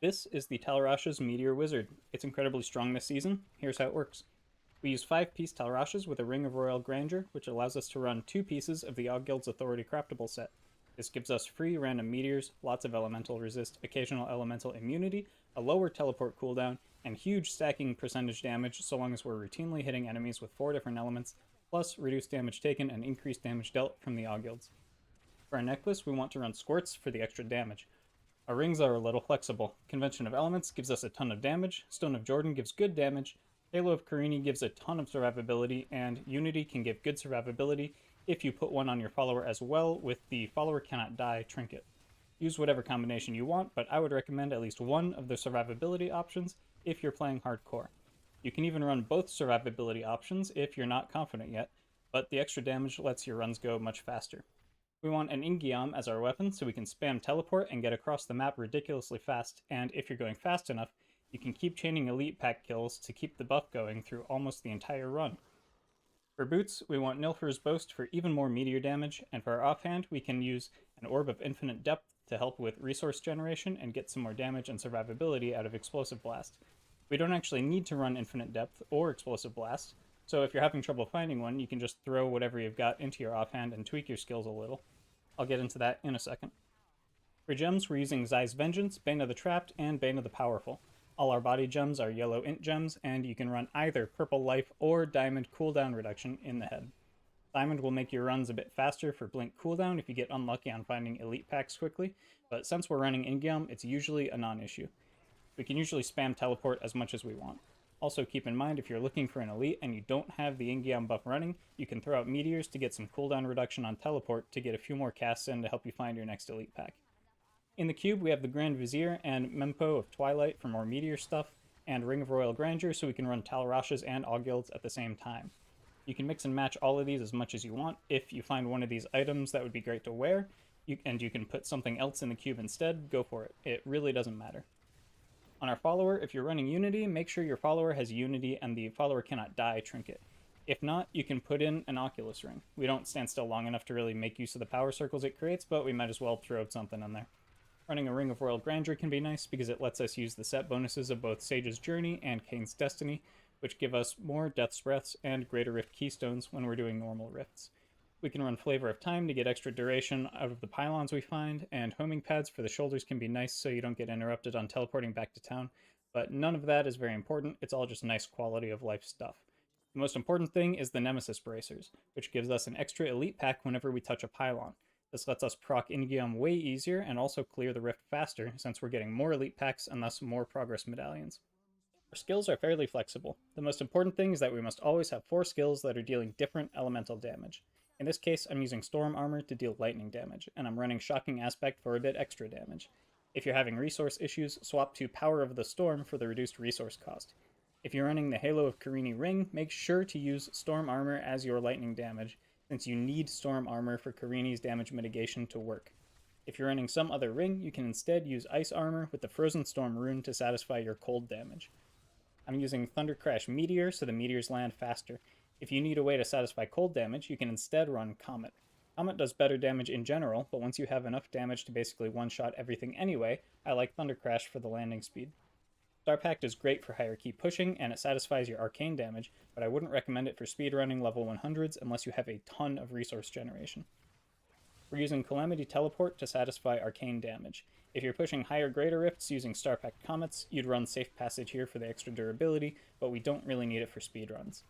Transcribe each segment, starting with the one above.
This is the Tal Rasha's Meteor Wizard. It's incredibly strong this season. Here's how it works. We use 5-piece Tal Rashas with a Ring of Royal Grandeur, which allows us to run 2 pieces of the Aughild's Authority craftable set. This gives us free random meteors, lots of elemental resist, occasional elemental immunity, a lower teleport cooldown, and huge stacking percentage damage so long as we're routinely hitting enemies with 4 different elements, plus reduced damage taken and increased damage dealt from the Aughilds. For our necklace, we want to run Squirts for the extra damage. Our rings are a little flexible. Convention of Elements gives us a ton of damage, Stone of Jordan gives good damage, Halo of Karini gives a ton of survivability, and Unity can give good survivability if you put one on your follower as well with the Follower Cannot Die trinket. Use whatever combination you want, but I would recommend at least one of the survivability options if you're playing hardcore. You can even run both survivability options if you're not confident yet, but the extra damage lets your runs go much faster. We want an In-Geom as our weapon so we can spam teleport and get across the map ridiculously fast, and if you're going fast enough, you can keep chaining elite pack kills to keep the buff going through almost the entire run. For boots, we want Nilfur's Boast for even more meteor damage, and for our offhand, we can use an Orb of Infinite Depth to help with resource generation and get some more damage and survivability out of Explosive Blast. We don't actually need to run Infinite Depth or Explosive Blast, so if you're having trouble finding one, you can just throw whatever you've got into your offhand and tweak your skills a little. I'll get into that in a second. For gems, we're using Guise's Vengeance, Bane of the Trapped, and Bane of the Powerful. All our body gems are yellow int gems, and you can run either Purple Life or Diamond cooldown reduction in the head. Diamond will make your runs a bit faster for Blink cooldown if you get unlucky on finding elite packs quickly, but since we're running In-Geom, it's usually a non-issue. We can usually spam teleport as much as we want. Also keep in mind if you're looking for an elite and you don't have the In-Geom buff running, you can throw out Meteors to get some cooldown reduction on teleport to get a few more casts in to help you find your next elite pack. In the cube we have the Grand Vizier and Mempo of Twilight for more meteor stuff, and Ring of Royal Grandeur so we can run Tal Rashas and Aughilds at the same time. You can mix and match all of these as much as you want. If you find one of these items that would be great to wear, and you can put something else in the cube instead, go for it. It really doesn't matter. On our follower, if you're running Unity, make sure your follower has Unity and the Follower Cannot Die trinket. If not, you can put in an Oculus ring. We don't stand still long enough to really make use of the power circles it creates, but we might as well throw something in there. Running a Ring of Royal Grandeur can be nice because it lets us use the set bonuses of both Sage's Journey and Kane's Destiny, which give us more Death's Breaths and Greater Rift Keystones when we're doing normal rifts. We can run Flavor of Time to get extra duration out of the pylons we find, and homing pads for the shoulders can be nice so you don't get interrupted on teleporting back to town, but none of that is very important, it's all just nice quality of life stuff. The most important thing is the Nemesis Bracers, which gives us an extra elite pack whenever we touch a pylon. This lets us proc In-Geom way easier and also clear the rift faster since we're getting more elite packs and thus more progress medallions. Our skills are fairly flexible. The most important thing is that we must always have 4 skills that are dealing different elemental damage. In this case, I'm using Storm Armor to deal lightning damage, and I'm running Shocking Aspect for a bit extra damage. If you're having resource issues, swap to Power of the Storm for the reduced resource cost. If you're running the Halo of Karini ring, make sure to use Storm Armor as your lightning damage, since you need Storm Armor for Karini's damage mitigation to work. If you're running some other ring, you can instead use Ice Armor with the Frozen Storm rune to satisfy your cold damage. I'm using Thunder Crash Meteor so the meteors land faster. If you need a way to satisfy cold damage, you can instead run Comet. Comet does better damage in general, but once you have enough damage to basically one-shot everything anyway, I like Thunder Crash for the landing speed. Star Pact is great for higher key pushing, and it satisfies your arcane damage, but I wouldn't recommend it for speedrunning level 100s unless you have a ton of resource generation. We're using Calamity Teleport to satisfy arcane damage. If you're pushing higher Greater Rifts using Star Pact Comets, you'd run Safe Passage here for the extra durability, but we don't really need it for speedruns.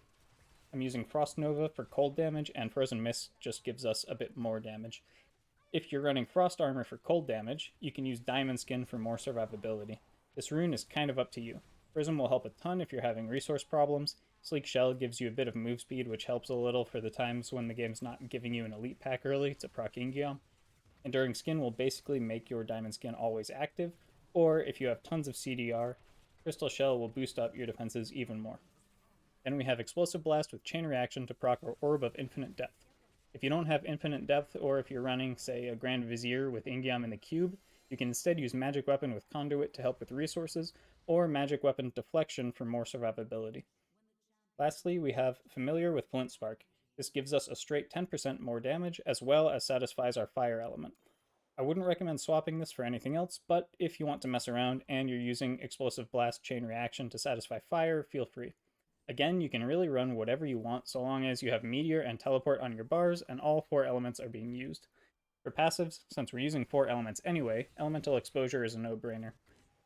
I'm using Frost Nova for cold damage, and Frozen Mist just gives us a bit more damage. If you're running Frost Armor for cold damage, you can use Diamond Skin for more survivability. This rune is kind of up to you. Prism will help a ton if you're having resource problems. Sleek Shell gives you a bit of move speed, which helps a little for the times when the game's not giving you an elite pack early to proc In-Geom. Enduring Skin will basically make your Diamond Skin always active, or if you have tons of CDR, Crystal Shell will boost up your defenses even more. Then we have Explosive Blast with Chain Reaction to proc our Orb of Infinite Depth. If you don't have Infinite Depth, or if you're running, say, a Grand Vizier with In-Geom in the cube, you can instead use Magic Weapon with Conduit to help with resources, or Magic Weapon Deflection for more survivability. Lastly, we have Familiar with Flint Spark. This gives us a straight 10% more damage, as well as satisfies our fire element. I wouldn't recommend swapping this for anything else, but if you want to mess around and you're using Explosive Blast Chain Reaction to satisfy fire, feel free. Again, you can really run whatever you want so long as you have Meteor and Teleport on your bars and all 4 elements are being used. For passives, since we're using 4 elements anyway, Elemental Exposure is a no-brainer.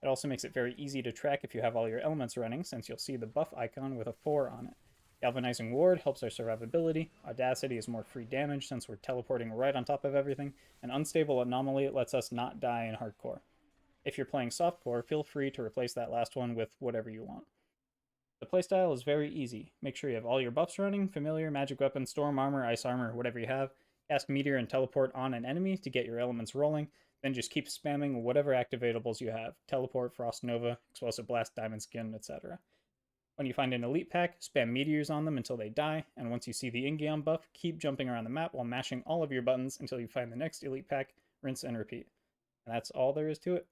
It also makes it very easy to track if you have all your elements running, since you'll see the buff icon with a 4 on it. Galvanizing Ward helps our survivability, Audacity is more free damage since we're teleporting right on top of everything, and Unstable Anomaly lets us not die in hardcore. If you're playing softcore, feel free to replace that last one with whatever you want. The playstyle is very easy. Make sure you have all your buffs running, familiar, magic weapon, storm armor, ice armor, whatever you have. Cast Meteor and Teleport on an enemy to get your elements rolling, then just keep spamming whatever activatables you have. Teleport, Frost Nova, Explosive Blast, Diamond Skin, etc. When you find an elite pack, spam meteors on them until they die, and once you see the In-Geom buff, keep jumping around the map while mashing all of your buttons until you find the next elite pack, rinse and repeat. And that's all there is to it.